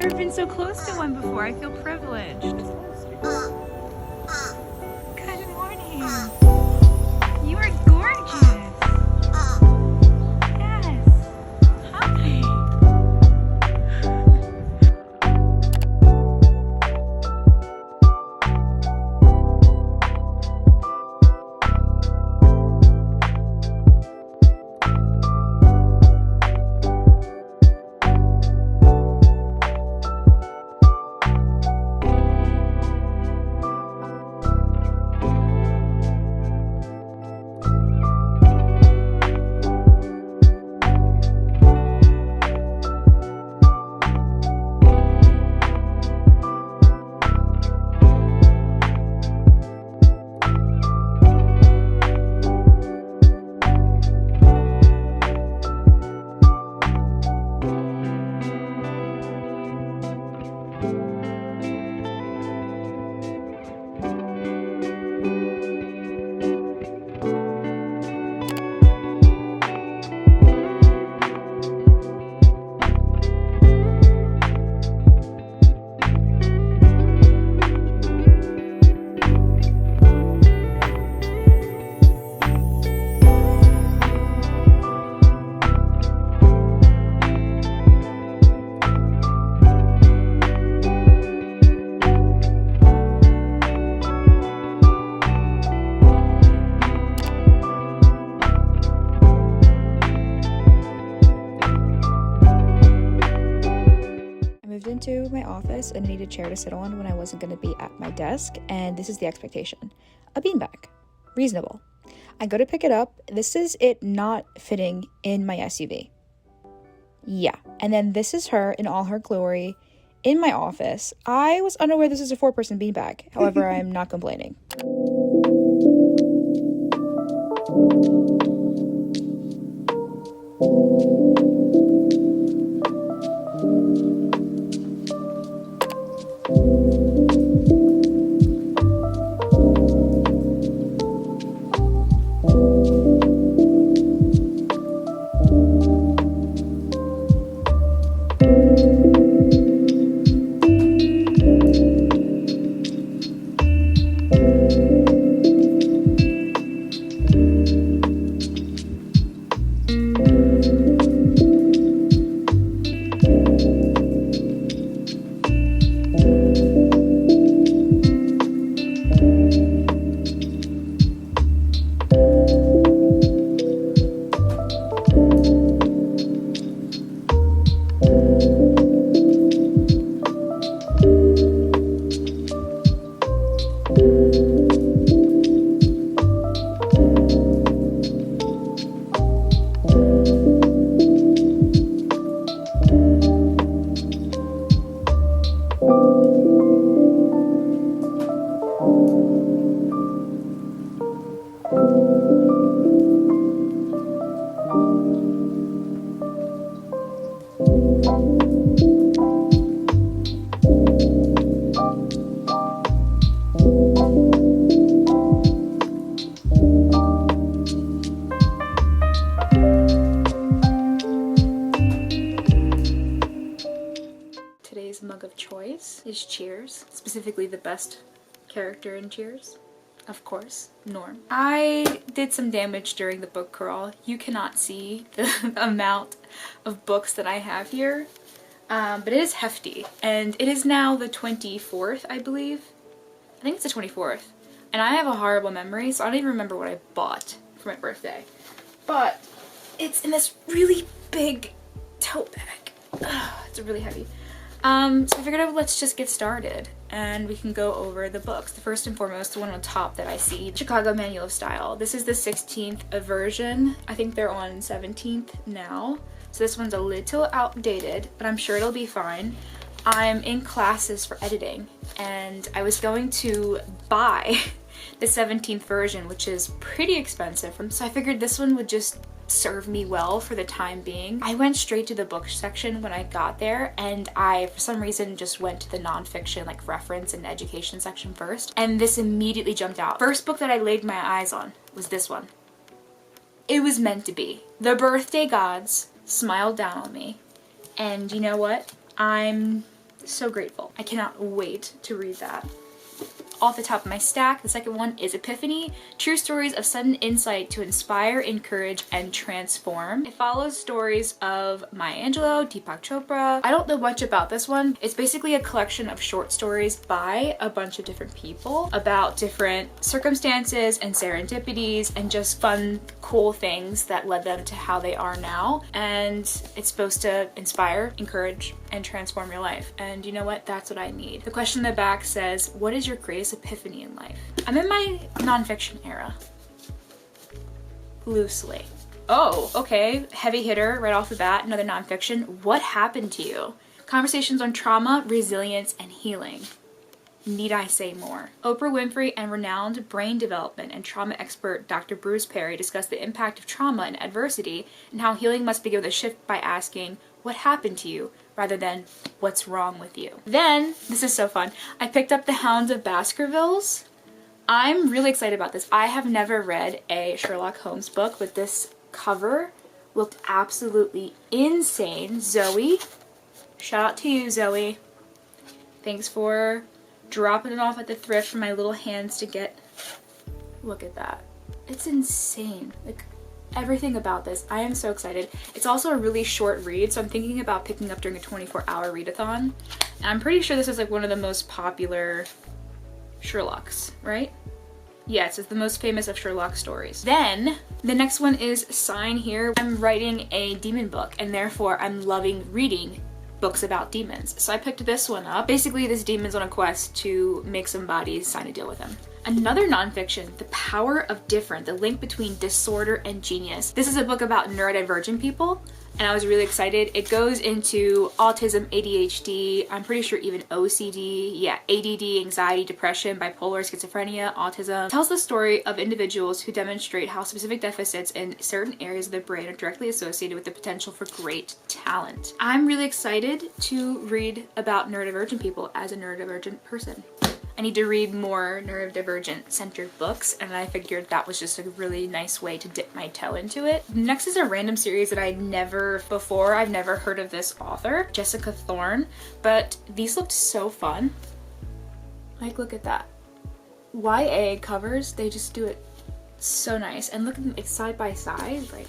I've been so close to one before. I feel privileged. Good morning. You are gorgeous. Yes. Hi. Moved into my office and I needed a chair to sit on when I wasn't going to be at my desk, and this is the expectation. A beanbag. Reasonable. I go to pick it up. This is it not fitting in my SUV. Yeah. And then this is her in all her glory in my office. I was unaware this is a 4-person beanbag. However, I'm not complaining. Today's mug of choice is Cheers, specifically the best character in Cheers. Of course, Norm. I did some damage during the book crawl. You cannot see the amount of books that I have here, but it is hefty. And it is now the 24th, I believe. I think it's the 24th. And I have a horrible memory, so I don't even remember what I bought for my birthday. But it's in this really big tote bag. Ugh, it's really heavy. So I figured let's just get started and we can go over the books. The first and foremost, the one on top that I see, Chicago Manual of Style. This is the 16th version. I think they're on 17th now. So this one's a little outdated, but I'm sure it'll be fine. I'm in classes for editing and I was going to buy the 17th version, which is pretty expensive. So I figured this one would just serve me well for the time being. I went straight to the book section when I got there, and I for some reason just went to the nonfiction like reference and education section first, and this immediately jumped out. First book that I laid my eyes on was this one. It was meant to be. The birthday gods smiled down on me, and you know what? I'm So grateful. I cannot wait to read that. Off the top of my stack, the second one is Epiphany, true stories of sudden insight to inspire, encourage, and transform. It follows stories of Maya Angelou, Deepak Chopra. I don't know much about this one. It's basically a collection of short stories by a bunch of different people about different circumstances and serendipities and just fun, cool things that led them to how they are now. And it's supposed to inspire, encourage, and transform your life. And you know what? That's what I need. The question in the back says, what is your greatest epiphany in life? I'm in my nonfiction era. Loosely. Oh, okay. Heavy hitter right off the bat, another nonfiction. What happened to you? Conversations on trauma, resilience, and healing. Need I say more? Oprah Winfrey and renowned brain development and trauma expert Dr. Bruce Perry discuss the impact of trauma and adversity and how healing must begin with a shift by asking, what happened to you? Rather than, what's wrong with you? Then, this is so fun, I picked up The Hounds of Baskervilles. I'm really excited about this. I have never read a Sherlock Holmes book, but this cover looked absolutely insane. Zoe, shout out to you, Zoe. Thanks for dropping it off at the thrift for my little hands to get. Look at that. It's insane. Like, everything about this. I am so excited. It's also a really short read, so I'm thinking about picking up during a 24-hour readathon. And I'm pretty sure this is like one of the most popular Sherlocks, right? Yes, it's the most famous of Sherlock stories. Then, the next one is Sign Here. I'm writing a demon book, and therefore I'm loving reading books about demons. So I picked this one up. Basically, this demon's on a quest to make somebody sign a deal with him. Another nonfiction, The Power of Different, the link between disorder and genius. This is a book about neurodivergent people, and I was really excited. It goes into autism, ADHD, I'm pretty sure even OCD, yeah, ADD, anxiety, depression, bipolar, schizophrenia, autism. It tells the story of individuals who demonstrate how specific deficits in certain areas of the brain are directly associated with the potential for great talent. I'm really excited to read about neurodivergent people as a neurodivergent person. I need to read more neurodivergent centered books, and I figured that was just a really nice way to dip my toe into it. Next is a random series that I've never heard of this author, Jessica Thorne, but these looked so fun. Like, look at that. YA covers, they just do it so nice. And look at them, like, side by side, like,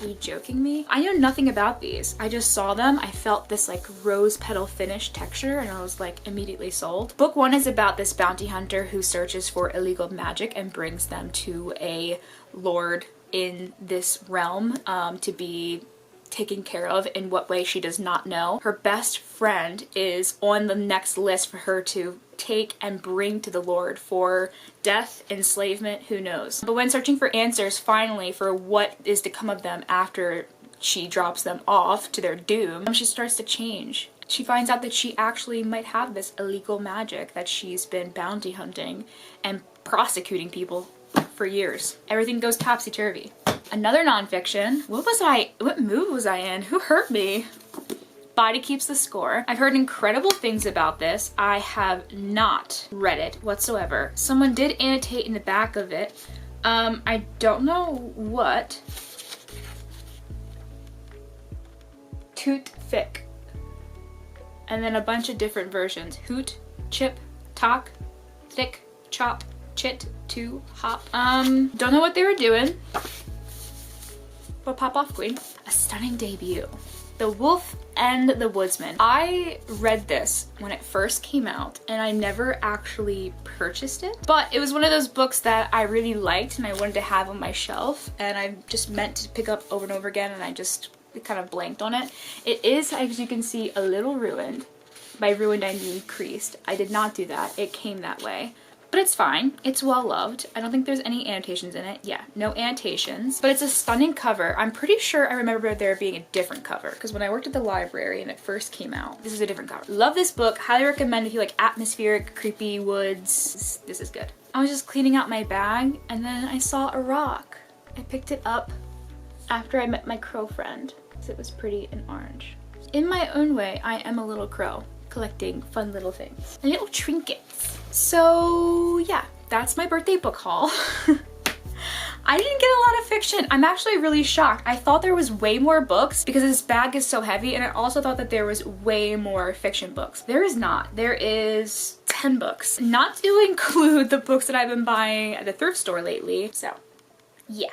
are you joking me? I know nothing about these. I just saw them. I felt this like rose petal finish texture and I was like immediately sold. Book one is about this bounty hunter who searches for illegal magic and brings them to a lord in this realm to be taken care of in what way she does not know. Her best friend is on the next list for her to take and bring to the Lord for death, enslavement, who knows. But when searching for answers finally for what is to come of them after she drops them off to their doom, she starts to change. She finds out that she actually might have this illegal magic that she's been bounty hunting and prosecuting people for years. Everything goes topsy-turvy. Another nonfiction. What mood was I in? Who hurt me? Body Keeps the Score. I've heard incredible things about this. I have not read it whatsoever. Someone did annotate in the back of it. I don't know what. Toot Thick. And then a bunch of different versions. Hoot, Chip, Talk, Thick, Chop, Chit, To, Hop. Don't know what they were doing. But pop off, queen. A stunning debut. The Wolf and the Woodsman. I read this when it first came out and I never actually purchased it, but it was one of those books that I really liked and I wanted to have on my shelf and I just meant to pick up over and over again and I just kind of blanked on it. It is, as you can see, a little ruined. By ruined I mean creased. I did not do that. It came that way. But it's fine. It's well loved. I don't think there's any annotations in it. Yeah, no annotations. But it's a stunning cover. I'm pretty sure I remember there being a different cover because when I worked at the library and it first came out, this is a different cover. Love this book. Highly recommend if you like atmospheric, creepy woods. This is good. I was just cleaning out my bag and then I saw a rock. I picked it up after I met my crow friend because it was pretty and orange. In my own way, I am a little crow collecting fun little things and little trinkets. So yeah, that's my birthday book haul. I didn't get a lot of fiction. I'm actually really shocked. I thought there was way more books because this bag is so heavy, and I also thought that there was way more fiction books. There is not. There is 10 books. Not to include the books that I've been buying at the thrift store lately. So, yeah.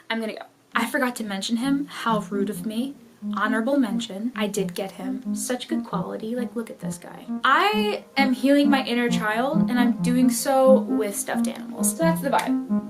I'm gonna go. I forgot to mention him. How rude of me. Honorable mention. I did get him. Such good quality. Like, look at this guy. I am healing my inner child, and I'm doing so with stuffed animals. So that's the vibe.